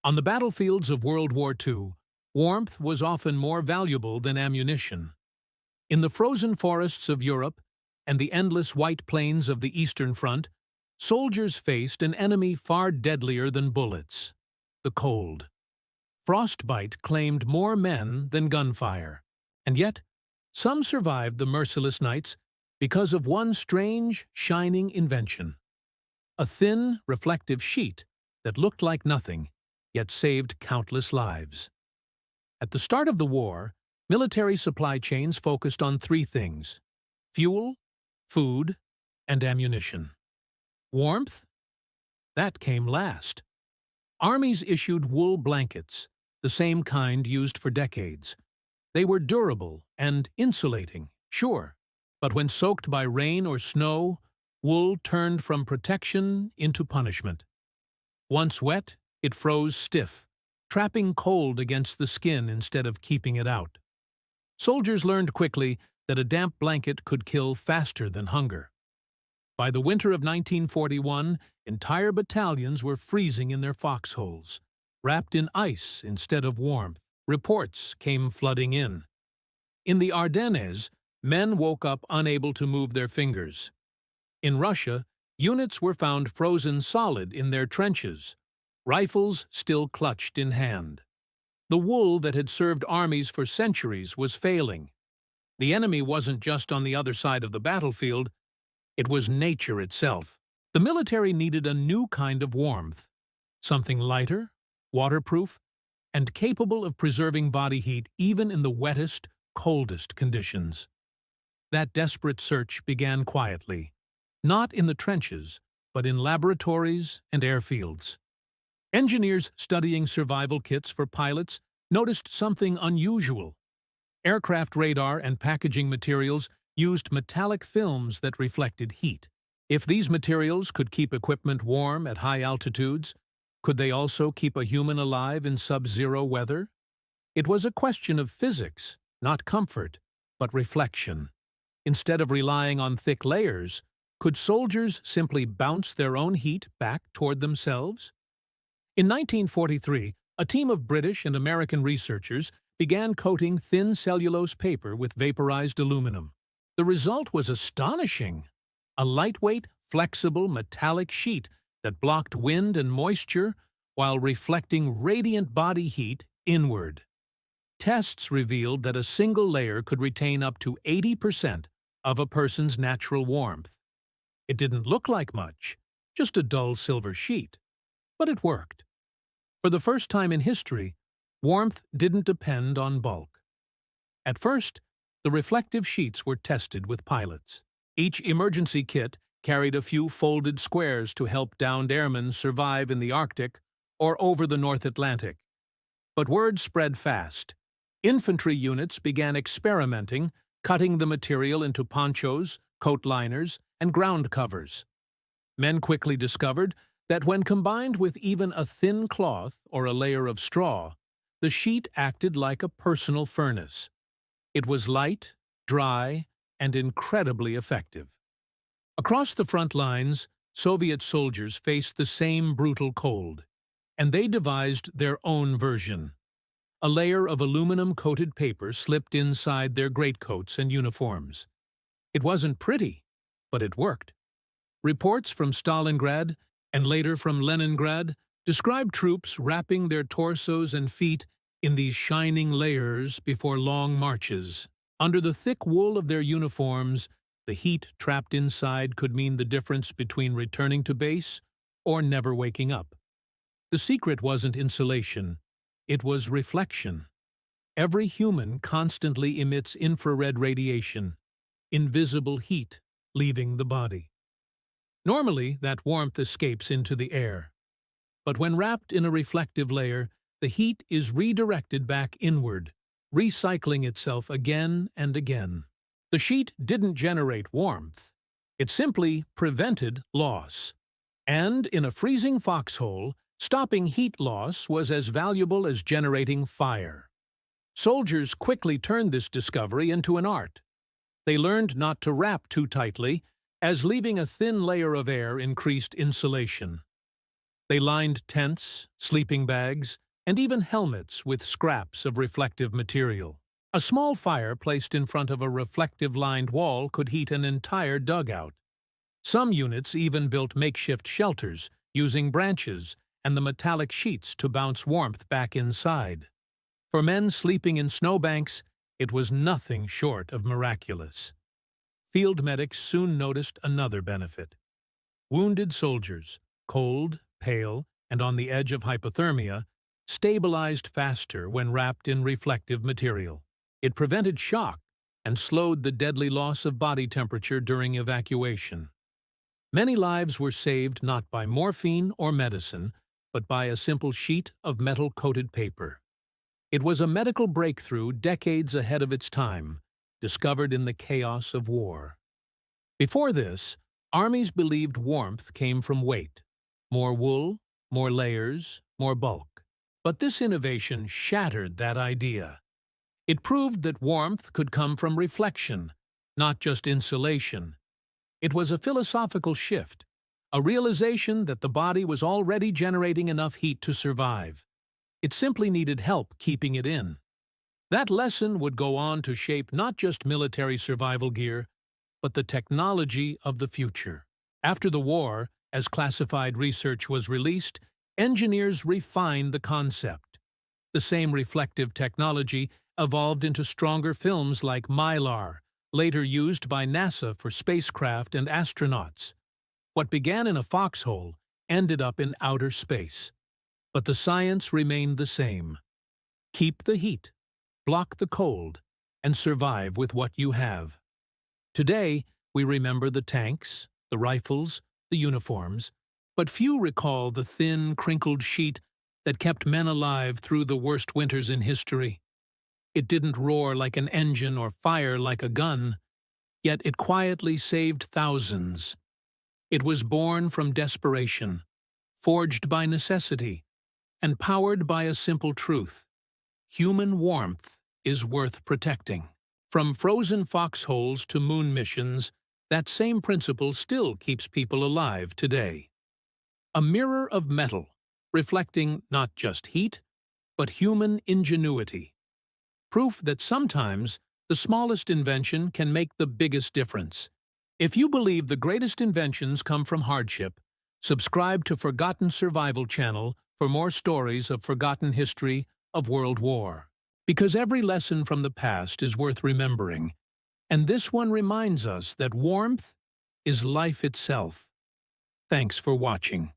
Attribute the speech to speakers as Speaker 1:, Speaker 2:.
Speaker 1: On the battlefields of World War II, warmth was often more valuable than ammunition. In the frozen forests of Europe and the endless white plains of the Eastern Front, soldiers faced an enemy far deadlier than bullets: the cold. Frostbite claimed more men than gunfire, and yet some survived the merciless nights because of one strange, shining invention: a thin, reflective sheet that looked like nothing, yet saved countless lives. At the start of the war, military supply chains focused on three things: fuel, food, and ammunition. Warmth? That came last. Armies issued wool blankets, the same kind used for decades. They were durable and insulating, sure, but when soaked by rain or snow, wool turned from protection into punishment. Once wet, it froze stiff, trapping cold against the skin instead of keeping it out. Soldiers learned quickly that a damp blanket could kill faster than hunger. By the winter of 1941, entire battalions were freezing in their foxholes, wrapped in ice instead of warmth. Reports came flooding in. In the Ardennes, men woke up unable to move their fingers. In Russia, units were found frozen solid in their trenches, rifles still clutched in hand. The wool that had served armies for centuries was failing. The enemy wasn't just on the other side of the battlefield, it was nature itself. The military needed a new kind of warmth, something lighter, waterproof, and capable of preserving body heat even in the wettest, coldest conditions. That desperate search began quietly, not in the trenches, but in laboratories and airfields. Engineers studying survival kits for pilots noticed something unusual. Aircraft radar and packaging materials used metallic films that reflected heat. If these materials could keep equipment warm at high altitudes, could they also keep a human alive in sub-zero weather? It was a question of physics, not comfort, but reflection. Instead of relying on thick layers, could soldiers simply bounce their own heat back toward themselves? In 1943, a team of British and American researchers began coating thin cellulose paper with vaporized aluminum. The result was astonishing: a lightweight, flexible, metallic sheet that blocked wind and moisture while reflecting radiant body heat inward. Tests revealed that a single layer could retain up to 80% of a person's natural warmth. It didn't look like much, just a dull silver sheet. But it worked. For the first time in history, warmth didn't depend on bulk. At first, the reflective sheets were tested with pilots. Each emergency kit carried a few folded squares to help downed airmen survive in the Arctic or over the North Atlantic. But word spread fast. Infantry units began experimenting, cutting the material into ponchos, coat liners, and ground covers. Men quickly discovered that when combined with even a thin cloth or a layer of straw, the sheet acted like a personal furnace. It was light, dry, and incredibly effective. Across the front lines, Soviet soldiers faced the same brutal cold, and they devised their own version. A layer of aluminum-coated paper slipped inside their greatcoats and uniforms. It wasn't pretty, but it worked. Reports from Stalingrad and later from Leningrad described troops wrapping their torsos and feet in these shining layers before long marches. Under the thick wool of their uniforms, the heat trapped inside could mean the difference between returning to base or never waking up. The secret wasn't insulation, it was reflection. Every human constantly emits infrared radiation, invisible heat leaving the body. Normally, that warmth escapes into the air. But when wrapped in a reflective layer, the heat is redirected back inward, recycling itself again and again. The sheet didn't generate warmth. It simply prevented loss. And in a freezing foxhole, stopping heat loss was as valuable as generating fire. Soldiers quickly turned this discovery into an art. They learned not to wrap too tightly, as leaving a thin layer of air increased insulation. They lined tents, sleeping bags, and even helmets with scraps of reflective material. A small fire placed in front of a reflective-lined wall could heat an entire dugout. Some units even built makeshift shelters, using branches and the metallic sheets to bounce warmth back inside. For men sleeping in snowbanks, it was nothing short of miraculous. Field medics soon noticed another benefit. Wounded soldiers, cold, pale, and on the edge of hypothermia, stabilized faster when wrapped in reflective material. It prevented shock and slowed the deadly loss of body temperature during evacuation. Many lives were saved not by morphine or medicine, but by a simple sheet of metal-coated paper. It was a medical breakthrough decades ahead of its time, discovered in the chaos of war. Before this, armies believed warmth came from weight. More wool, more layers, more bulk. But this innovation shattered that idea. It proved that warmth could come from reflection, not just insulation. It was a philosophical shift, a realization that the body was already generating enough heat to survive. It simply needed help keeping it in. That lesson would go on to shape not just military survival gear, but the technology of the future. After the war, as classified research was released, engineers refined the concept. The same reflective technology evolved into stronger films like Mylar, later used by NASA for spacecraft and astronauts. What began in a foxhole ended up in outer space. But the science remained the same. Keep the heat, block the cold, and survive with what you have. Today, we remember the tanks, the rifles, the uniforms, but few recall the thin, crinkled sheet that kept men alive through the worst winters in history. It didn't roar like an engine or fire like a gun, yet it quietly saved thousands. It was born from desperation, forged by necessity, and powered by a simple truth: human warmth is worth protecting. From frozen foxholes to moon missions, that same principle still keeps people alive today. A mirror of metal, reflecting not just heat, but human ingenuity. Proof that sometimes the smallest invention can make the biggest difference. If you believe the greatest inventions come from hardship, subscribe to Forgotten Survival Channel for more stories of forgotten history of World War. Because every lesson from the past is worth remembering, and this one reminds us that warmth is life itself. Thanks for watching.